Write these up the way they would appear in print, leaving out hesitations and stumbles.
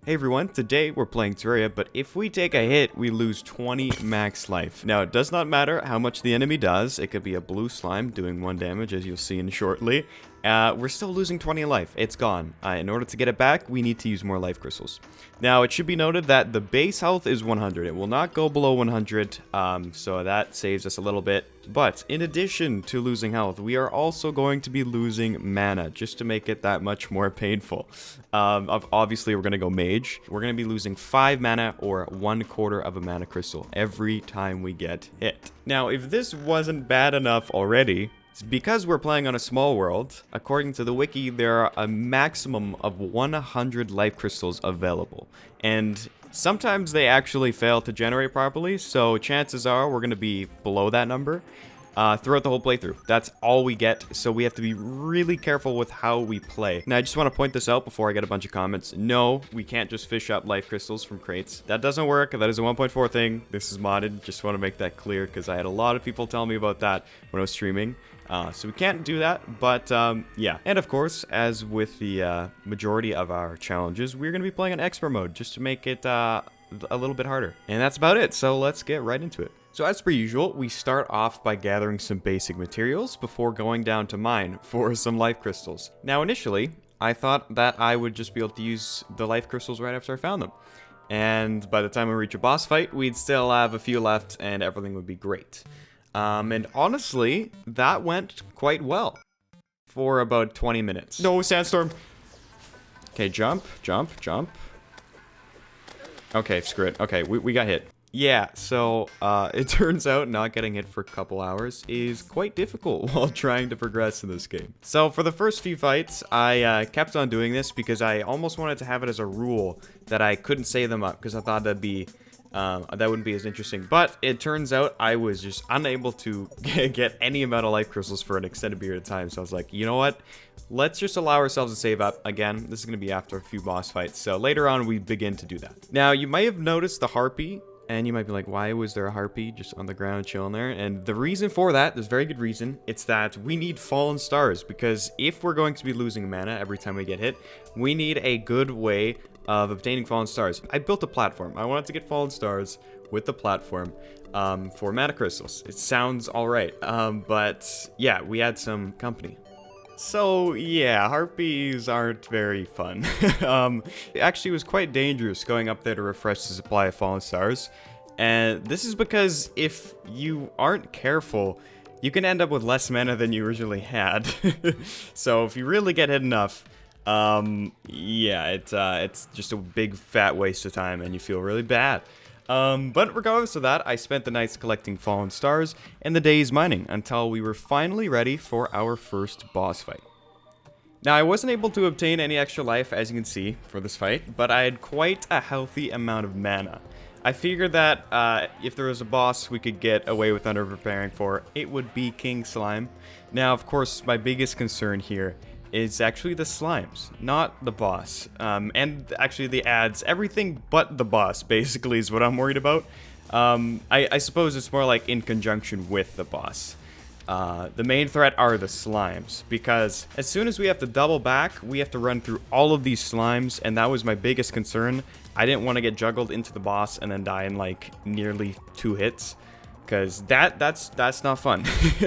Hey everyone, today we're playing Terraria, but if we take a hit, we lose 20 max life. Now, it does not matter how much the enemy does. It could be a blue slime doing 1 damage, as you'll see in shortly. We're still losing 20 life. It's gone. In order to get it back, we need to use more life crystals. Now, it should be noted that the base health is 100. It will not go below 100, so that saves us a little bit. But in addition to losing health, we are also going to be losing mana, just to make it that much more painful. Obviously, we're going to go mage. We're going to be losing 5 mana or 1/4 of a mana crystal every time we get hit. Now, if this wasn't bad enough already, it's because we're playing on a small world. According to the wiki, there are a maximum of 100 life crystals available. And sometimes they actually fail to generate properly, so chances are we're going to be below that number throughout the whole playthrough. That's all we get, so we have to be really careful with how we play. Now, I just want to point this out before I get a bunch of comments. No, we can't just fish up life crystals from crates. That doesn't work. That is a 1.4 thing. This is modded. Just want to make that clear, because I had a lot of people tell me about that when I was streaming. So we can't do that, but yeah. And of course, as with the majority of our challenges, we're going to be playing on expert mode just to make it a little bit harder. And that's about it, so let's get right into it. So as per usual, we start off by gathering some basic materials before going down to mine for some life crystals. Now initially, I thought that I would just be able to use the life crystals right after I found them. And by the time we reach a boss fight, we'd still have a few left and everything would be great. And honestly, that went quite well for about 20 minutes. No, sandstorm. Okay, jump, jump, jump. Okay, screw it. Okay, we got hit. Yeah, so it turns out not getting hit for a couple hours is quite difficult while trying to progress in this game. So for the first few fights, I kept on doing this because I almost wanted to have it as a rule that I couldn't save them up because I thought that'd be that wouldn't be as interesting. But it turns out I was just unable to get any amount of life crystals for an extended period of time. So I was like, you know what? Let's just allow ourselves to save up. Again, this is going to be after a few boss fights. So later on, we begin to do that. Now, you might have noticed the harpy. And you might be like, why was there a harpy just on the ground chilling there? And the reason for that, there's a very good reason. It's that we need fallen stars, because if we're going to be losing mana every time we get hit, we need a good way of obtaining fallen stars. I built a platform. I wanted to get fallen stars with the platform for mana crystals. It sounds all right. But yeah, we had some company. So yeah, harpies aren't very fun. It actually was quite dangerous going up there to refresh the supply of fallen stars. And this is because if you aren't careful, you can end up with less mana than you originally had. So if you really get hit enough, yeah, it's just a big fat waste of time and you feel really bad. But regardless of that, I spent the nights collecting fallen stars and the days mining until we were finally ready for our first boss fight. Now, I wasn't able to obtain any extra life, as you can see, for this fight, but I had quite a healthy amount of mana. I figured that if there was a boss we could get away with under preparing for, it would be King Slime. Now, of course, my biggest concern here is actually the slimes, not the boss. And actually the ads, everything but the boss, basically, is what I'm worried about. I suppose it's more like in conjunction with the boss. The main threat are the slimes, because as soon as we have to double back, we have to run through all of these slimes, and that was my biggest concern. I didn't want to get juggled into the boss and then die in like nearly 2 hits. Because that's not fun.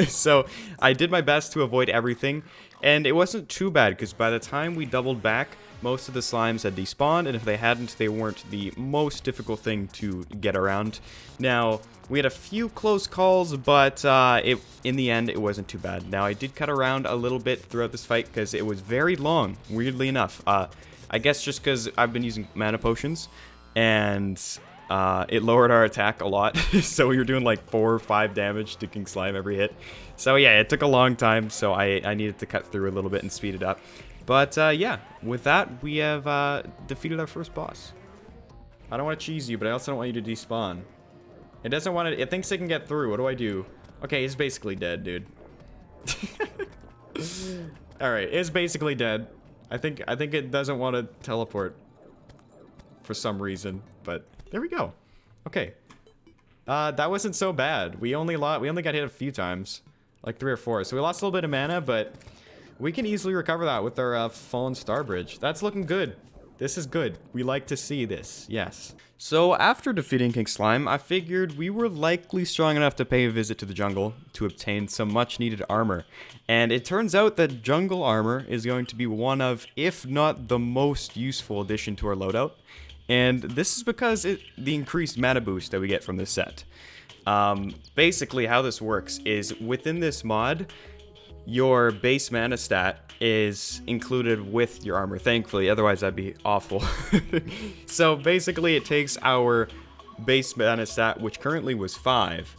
So I did my best to avoid everything, and it wasn't too bad because by the time we doubled back, most of the slimes had despawned, and if they hadn't, they weren't the most difficult thing to get around. Now, we had a few close calls, but in the end, it wasn't too bad. Now, I did cut around a little bit throughout this fight because it was very long, weirdly enough. I guess just because I've been using mana potions, and it lowered our attack a lot, so we were doing like 4 or 5 damage to King Slime every hit. So yeah, it took a long time, so I needed to cut through a little bit and speed it up. But yeah, with that, we have defeated our first boss. I don't want to cheese you, but I also don't want you to despawn. It doesn't want to, it thinks it can get through. What do I do? Okay, it's basically dead, dude. Alright, it's basically dead. I think it doesn't want to teleport for some reason, but there we go. Okay. That wasn't so bad. We only got hit a few times. Like 3 or 4. So we lost a little bit of mana, but we can easily recover that with our Fallen Star Bridge. That's looking good. This is good. We like to see this. Yes. So after defeating King Slime, I figured we were likely strong enough to pay a visit to the jungle to obtain some much needed armor. And it turns out that jungle armor is going to be one of, if not the most useful addition to our loadout. And this is because the increased mana boost that we get from this set. Basically how this works is within this mod, your base mana stat is included with your armor, thankfully, otherwise that'd be awful. So basically it takes our base mana stat, which currently was 5,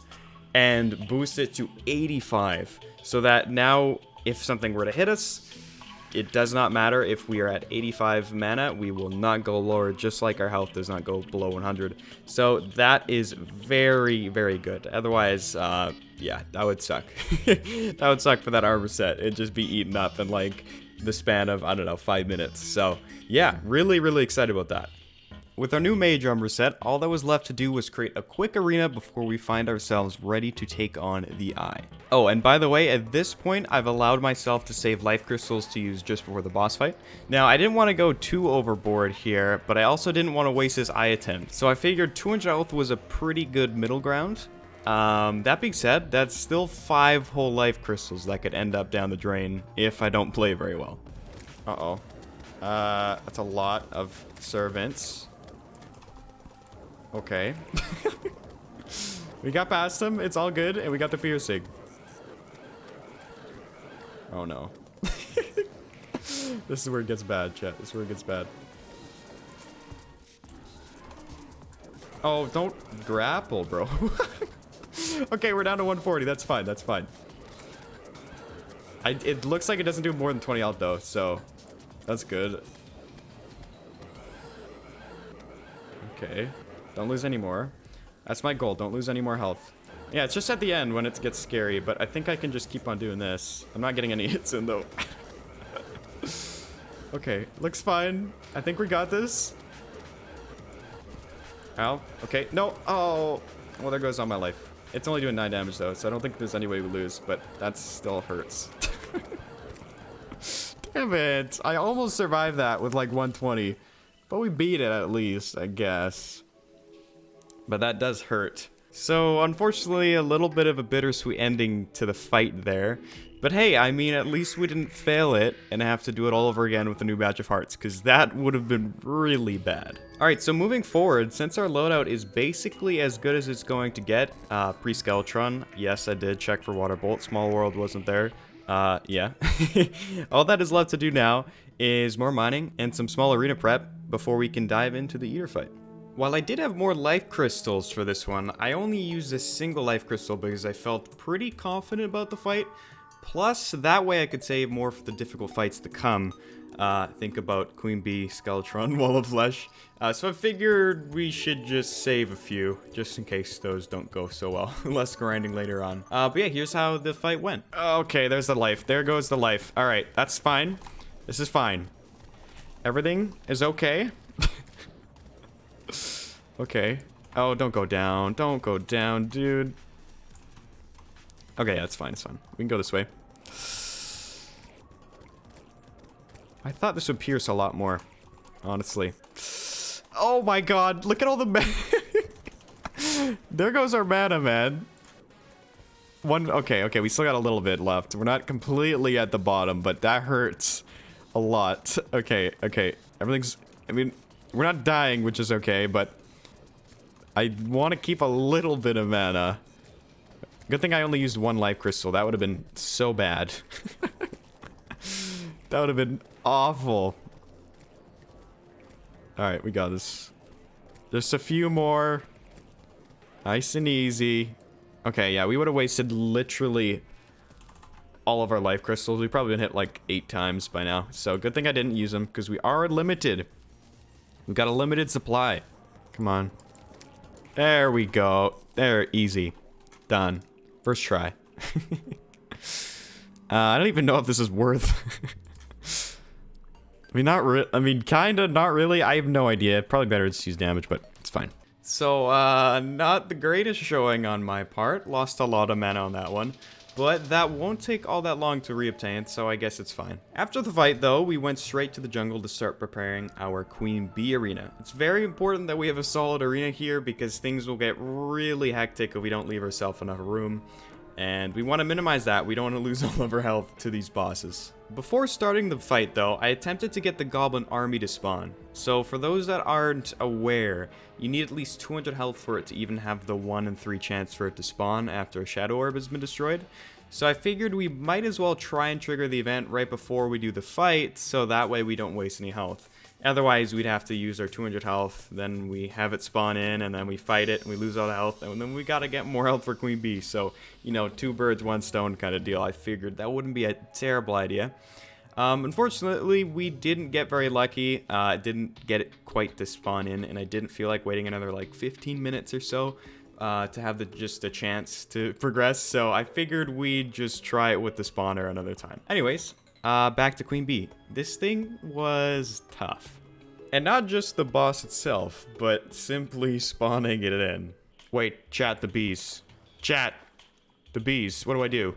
and boosts it to 85, so that now if something were to hit us, it does not matter if we are at 85 mana, we will not go lower, just like our health does not go below 100. So that is very, very good. Otherwise, yeah, that would suck. That would suck for that armor set. It'd just be eaten up in like the span of, I don't know, 5 minutes. So yeah, really, really excited about that. With our new mage armor set, all that was left to do was create a quick arena before we find ourselves ready to take on the Eye. Oh, and by the way, at this point, I've allowed myself to save life crystals to use just before the boss fight. Now, I didn't want to go too overboard here, but I also didn't want to waste this Eye attempt. So I figured 200 health was a pretty good middle ground. That being said, that's still 5 whole life crystals that could end up down the drain if I don't play very well. Uh-oh. That's a lot of servants. Okay. We got past him. It's all good. And we got the piercing. Oh, no. This is where it gets bad, chat. This is where it gets bad. Oh, don't grapple, bro. Okay, we're down to 140. That's fine. That's fine. It looks like it doesn't do more than 20 health, though. So, that's good. Okay. Don't lose any more. That's my goal. Don't lose any more health. Yeah, it's just at the end when it gets scary, but I think I can just keep on doing this. I'm not getting any hits in, though. Okay, looks fine. I think we got this. Ow. Okay, no. Oh. Well, there goes all my life. It's only doing 9 damage, though, so I don't think there's any way we lose, but that still hurts. Damn it. I almost survived that with, like, 120. But we beat it, at least, I guess. But that does hurt. So, unfortunately, a little bit of a bittersweet ending to the fight there. But hey, I mean, at least we didn't fail it and have to do it all over again with a new batch of hearts, because that would have been really bad. Alright, so moving forward, since our loadout is basically as good as it's going to get, pre-Skeletron, yes, I did check for Water Bolt, Small World wasn't there. Yeah. All that is left to do now is more mining and some small arena prep before we can dive into the Eater fight. While I did have more life crystals for this one, I only used a single life crystal because I felt pretty confident about the fight. Plus, that way I could save more for the difficult fights to come. Think about Queen Bee, Skeletron, Wall of Flesh. So I figured we should just save a few, just in case those don't go so well. Less grinding later on. But yeah, here's how the fight went. Okay, there's the life. There goes the life. Alright, that's fine. This is fine. Everything is okay. Okay. Oh, don't go down. Don't go down, dude. Okay, yeah, it's fine. It's fine. We can go this way. I thought this would pierce a lot more, honestly. Oh my god, look at all the mana. There goes our mana, man. Okay, we still got a little bit left. We're not completely at the bottom, but that hurts a lot. Okay. Everything's, I mean, we're not dying, which is okay, but I want to keep a little bit of mana. Good thing I only used 1 life crystal. That would have been so bad. That would have been awful. Alright, we got this. Just a few more. Nice and easy. Okay, yeah, we would have wasted literally all of our life crystals. We've probably been hit like 8 times by now. So good thing I didn't use them because we are limited. We've got a limited supply. Come on. There we go. There, easy. Done. First try. I don't even know if this is worth. I mean, kinda, not really. I have no idea. Probably better to just use damage, but it's fine. So, not the greatest showing on my part. Lost a lot of mana on that one. But that won't take all that long to reobtain, so I guess it's fine. After the fight, though, we went straight to the jungle to start preparing our Queen Bee arena. It's very important that we have a solid arena here because things will get really hectic if we don't leave ourselves enough room. And we want to minimize that. We don't want to lose all of our health to these bosses. Before starting the fight, though, I attempted to get the goblin army to spawn. So for those that aren't aware, you need at least 200 health for it to even have the 1 in 3 chance for it to spawn after a shadow orb has been destroyed. So I figured we might as well try and trigger the event right before we do the fight, so that way we don't waste any health. Otherwise, we'd have to use our 200 health, then we have it spawn in, and then we fight it, and we lose all the health, and then we gotta get more health for Queen Bee. So, you know, 2 birds, 1 stone kind of deal. I figured that wouldn't be a terrible idea. Unfortunately, we didn't get very lucky. Didn't get it quite to spawn in, and I didn't feel like waiting another, like, 15 minutes or so to have just a chance to progress. So I figured we'd just try it with the spawner another time. Anyways. Back to Queen Bee. This thing was tough. And not just the boss itself, but simply spawning it in. Wait, chat, the bees. Chat, the bees. What do I do?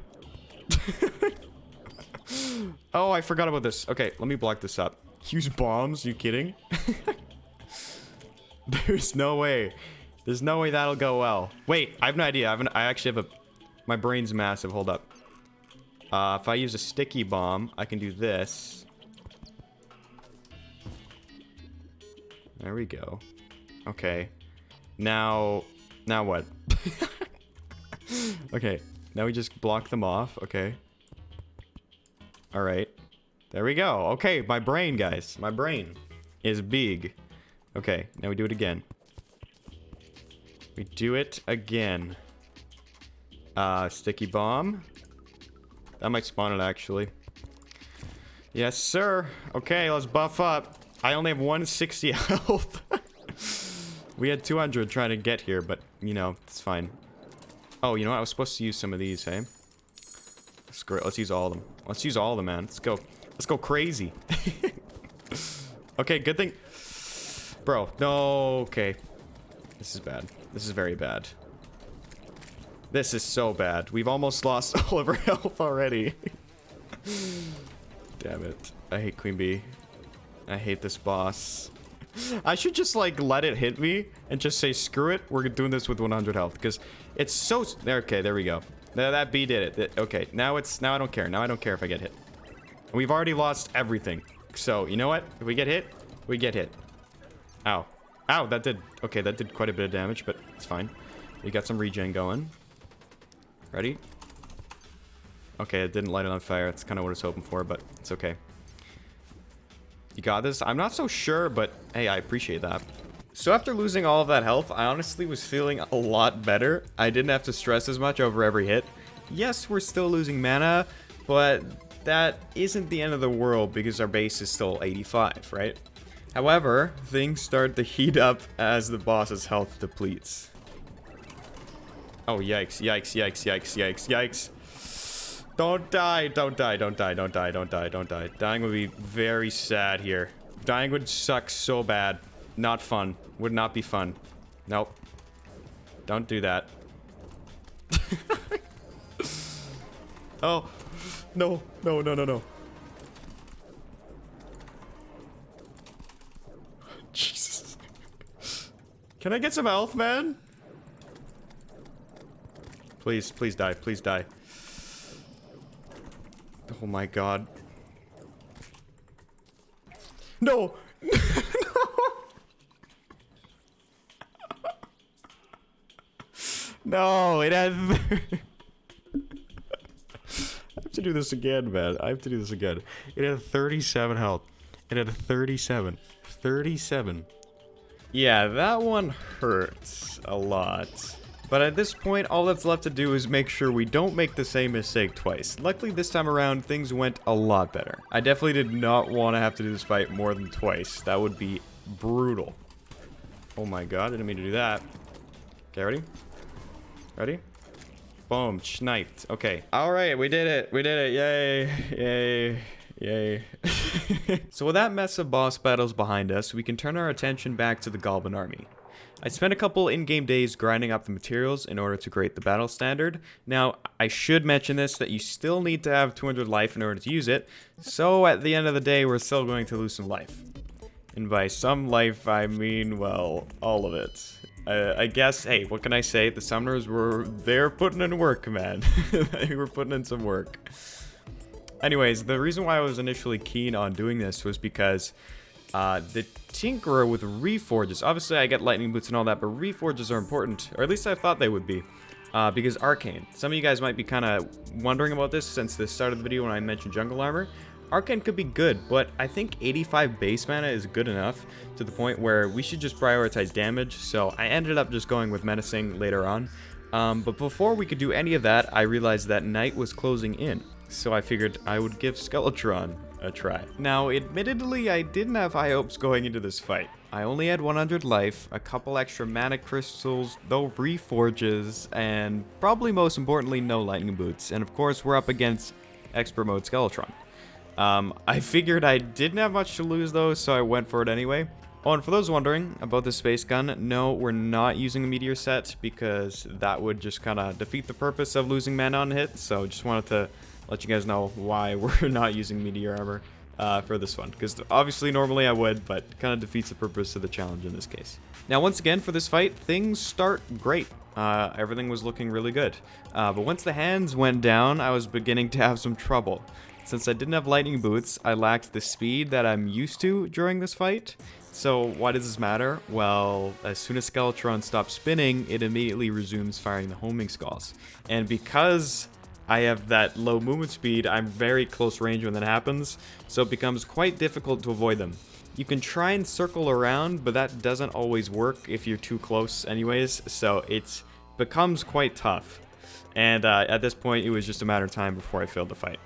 Oh, I forgot about this. Okay, let me block this up. Use bombs? You kidding? There's no way. There's no way that'll go well. Wait, I have no idea. I actually have a... My brain's massive. Hold up. If I use a sticky bomb, I can do this. There we go. Okay. Now what? Okay. Now we just block them off. Okay. Alright. There we go. Okay, my brain, guys. My brain is big. Okay, now we do it again. We do it again. Sticky bomb. That might spawn it, actually. Yes, sir. Okay, let's buff up. I only have 160 health. We had 200 trying to get here, but, you know, it's fine. Oh, you know what? I was supposed to use some of these, hey? Screw it. Let's use all of them. Let's use all of them, man. Let's go. Let's go crazy. Okay, good thing. Bro, no. Okay. This is bad. This is very bad. This is so bad. We've almost lost all of our health already. Damn it. I hate Queen Bee. I hate this boss. I should just, like, let it hit me and just say, screw it. We're doing this with 100 health. Because it's so... Okay, there we go. That bee did it. Okay, now it's... Now I don't care. Now I don't care if I get hit. And we've already lost everything. So, you know what? If we get hit, we get hit. Ow. Ow, that did... Okay, that did quite a bit of damage, but it's fine. We got some regen going. Ready? Okay, it didn't light it on fire. That's kind of what I was hoping for, but it's okay. You got this? I'm not so sure, but hey, I appreciate that. So after losing all of that health, I honestly was feeling a lot better. I didn't have to stress as much over every hit. Yes, we're still losing mana, but that isn't the end of the world because our base is still 85, right? However, things start to heat up as the boss's health depletes. Oh, yikes, yikes, yikes, yikes, yikes, yikes. Don't die, don't die, don't die, don't die, don't die, don't die. Dying would be very sad here. Dying would suck so bad. Not fun. Would not be fun. Nope. Don't do that. Oh. No, no, no, no, no. Jesus. Can I get some health, man? Please, please die, please die. Oh my god. No! No, it had... I have to do this again, man. I have to do this again. It had 37 health. It had 37. 37. Yeah, that one hurts a lot. But at this point, all that's left to do is make sure we don't make the same mistake twice. Luckily, this time around, things went a lot better. I definitely did not want to have to do this fight more than twice. That would be brutal. Oh my god, I didn't mean to do that. Okay, ready? Ready? Boom, sniped. Okay. Alright, we did it. We did it. Yay. Yay. Yay. So with that mess of boss battles behind us, we can turn our attention back to the Goblin army. I spent a couple in-game days grinding up the materials in order to create the battle standard. Now, I should mention this, that you still need to have 200 life in order to use it, so at the end of the day, we're still going to lose some life. And by some life, I mean, well, all of it. I guess, hey, what can I say? The summoners they're putting in work, man. They were putting in some work. Anyways, the reason why I was initially keen on doing this was because the Tinkerer with Reforges, obviously I get lightning boots and all that, but Reforges are important, or at least I thought they would be, because Arcane. Some of you guys might be kind of wondering about this since the start of the video when I mentioned jungle armor. Arcane could be good, but I think 85 base mana is good enough to the point where we should just prioritize damage, so I ended up just going with Menacing later on. But before we could do any of that, I realized that night was closing in, so I figured I would give Skeletron a try. Now, admittedly, I didn't have high hopes going into this fight. I only had 100 life, a couple extra mana crystals, no reforges, and probably most importantly, no lightning boots. And of course, we're up against expert mode Skeletron. I figured I didn't have much to lose though, so I went for it anyway. Oh, and for those wondering about the space gun, no, we're not using a meteor set because that would just kind of defeat the purpose of losing mana on hit. So just wanted to let you guys know why we're not using meteor armor for this one, because obviously normally I would, but kind of defeats the purpose of the challenge in this case. Now, once again, for this fight, things start great. Everything was looking really good. But once the hands went down, I was beginning to have some trouble. Since I didn't have lightning boots, I lacked the speed that I'm used to during this fight. So why does this matter? Well, as soon as Skeletron stops spinning, it immediately resumes firing the homing skulls. And because I have that low movement speed, I'm very close range when that happens, so it becomes quite difficult to avoid them. You can try and circle around, but that doesn't always work if you're too close anyways, so it becomes quite tough. And at this point, it was just a matter of time before I failed the fight.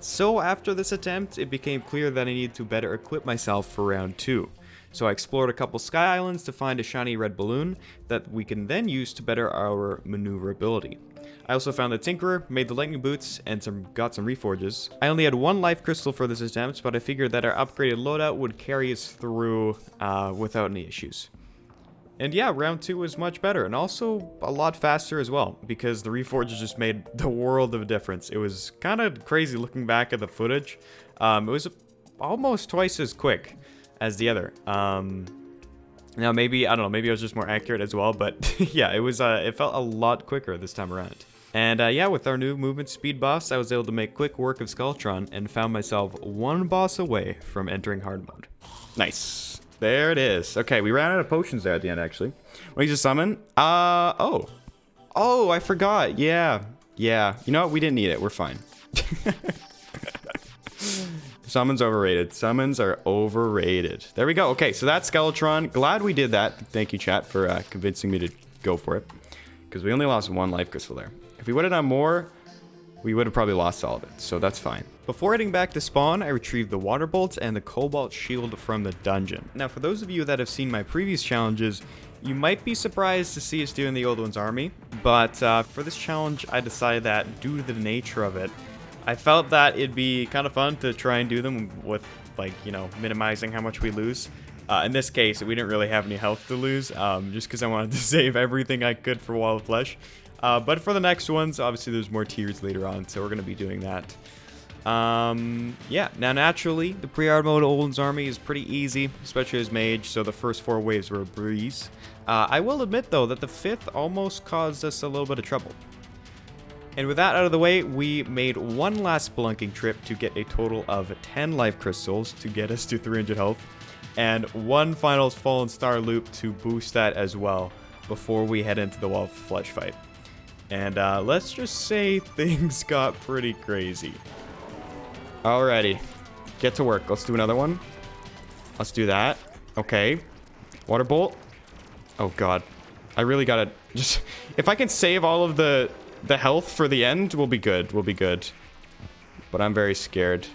So after this attempt, it became clear that I needed to better equip myself for round 2. So I explored a couple sky islands to find a shiny red balloon that we can then use to better our maneuverability. I also found the Tinkerer, made the lightning boots, and got some reforges. I only had 1 life crystal for this attempt, but I figured that our upgraded loadout would carry us through without any issues. And yeah, round 2 was much better, and also a lot faster as well, because the reforges just made the world of a difference. It was kind of crazy looking back at the footage. It was almost twice as quick as the other. Now maybe, I don't know, maybe I was just more accurate as well, but yeah, it felt a lot quicker this time around. And yeah, with our new movement speed buffs, I was able to make quick work of Skeletron and found myself 1 boss away from entering hard mode. Nice. There it is. Okay, we ran out of potions there at the end, actually. When you just summon? Oh, I forgot. Yeah. You know what? We didn't need it. We're fine. Summons overrated. Summons are overrated. There we go. Okay, so that's Skeletron. Glad we did that. Thank you, chat, for convincing me to go for it. Because we only lost 1 life crystal there. If we would have done more, we would have probably lost all of it. So that's fine. Before heading back to spawn, I retrieved the water bolt and the cobalt shield from the dungeon. Now, for those of you that have seen my previous challenges, you might be surprised to see us doing the Old One's army. But for this challenge, I decided that due to the nature of it, I felt that it'd be kind of fun to try and do them with, like, you know, minimizing how much we lose. In this case, we didn't really have any health to lose, just because I wanted to save everything I could for Wall of Flesh. But for the next ones, obviously there's more tiers later on, so we're going to be doing that. Yeah, now naturally, the pre-hard mode Old's army is pretty easy, especially as mage, so the first 4 waves were a breeze. I will admit, though, that the 5th almost caused us a little bit of trouble. And with that out of the way, we made 1 last spelunking trip to get a total of 10 life crystals to get us to 300 health, and 1 final Fallen Star loop to boost that as well before we head into the Wall of Flesh fight. And let's just say things got pretty crazy. Alrighty, get to work. Let's do another one. Let's do that. Okay. Water bolt. Oh god. I really gotta just... If I can save all of the health for the end, we'll be good. We'll be good. But I'm very scared.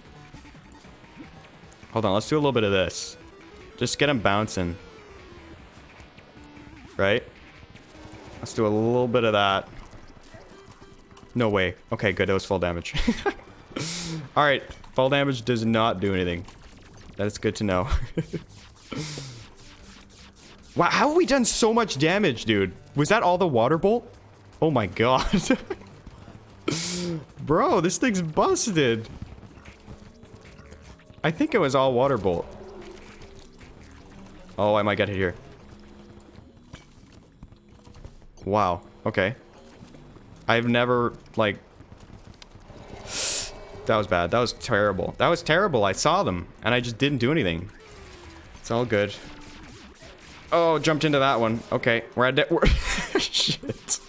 Hold on, let's do a little bit of this. Just get him bouncing. Right? Let's do a little bit of that. No way. Okay, good. That was fall damage. Alright. Fall damage does not do anything. That is good to know. Wow, how have we done so much damage, dude? Was that all the water bolt? Oh my god. Bro, this thing's busted. I think it was all water bolt. Oh, I might get hit here. Wow, okay. I've never, like... That was bad. That was terrible. That was terrible. I saw them, and I just didn't do anything. It's all good. Oh, jumped into that one. Okay, we're at... Shit.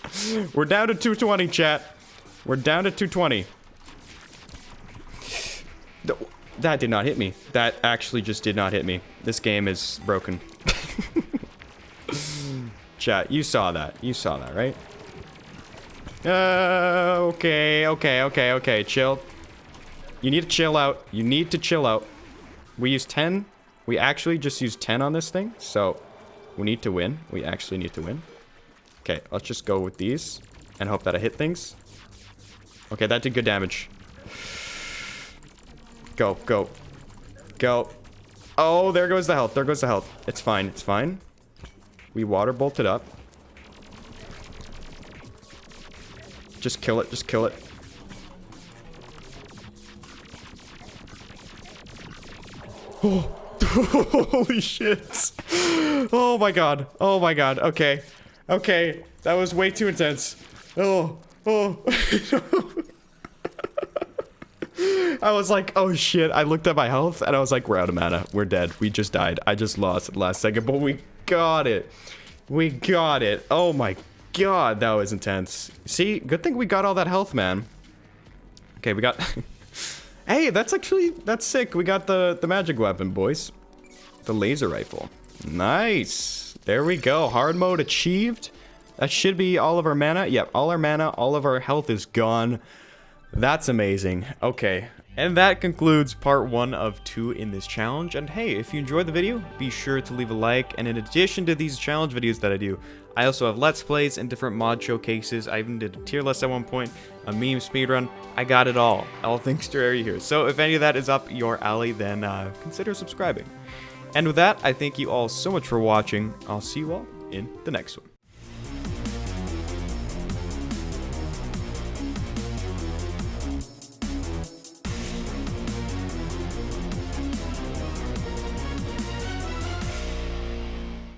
We're down to 220, chat. We're down to 220. That did not hit me. That actually just did not hit me. This game is broken. Chat, you saw that. You saw that, right? Okay. Chill. You need to chill out. You need to chill out. We used 10. We actually just used 10 on this thing. So, we need to win. We actually need to win. Okay, let's just go with these. And hope that I hit things. Okay, that did good damage. Go, go. Go. Oh, there goes the health. There goes the health. It's fine. It's fine. We water bolted up. Just kill it. Just kill it. Oh. Holy shit. Oh my god. Oh my god. Okay. Okay. That was way too intense. Oh. Oh. I was like, oh shit. I looked at my health and I was like, we're out of mana. We're dead. We just died. I just lost at the last second, but we got it. We got it. Oh my god. That was intense. See, good thing we got all that health, man. Okay, we got... Hey, that's sick. We got the magic weapon, boys. The laser rifle. Nice. There we go. Hard mode achieved. That should be all of our mana. Yep, all our mana, all of our health is gone. That's amazing. Okay. And that concludes part 1 of 2 in this challenge. And hey, if you enjoyed the video, be sure to leave a like. And in addition to these challenge videos that I do, I also have Let's Plays and different mod showcases. I even did a tier list at one point, a meme speedrun. I got it all thanks to Terraria here. So if any of that is up your alley, then consider subscribing. And with that, I thank you all so much for watching. I'll see you all in the next one.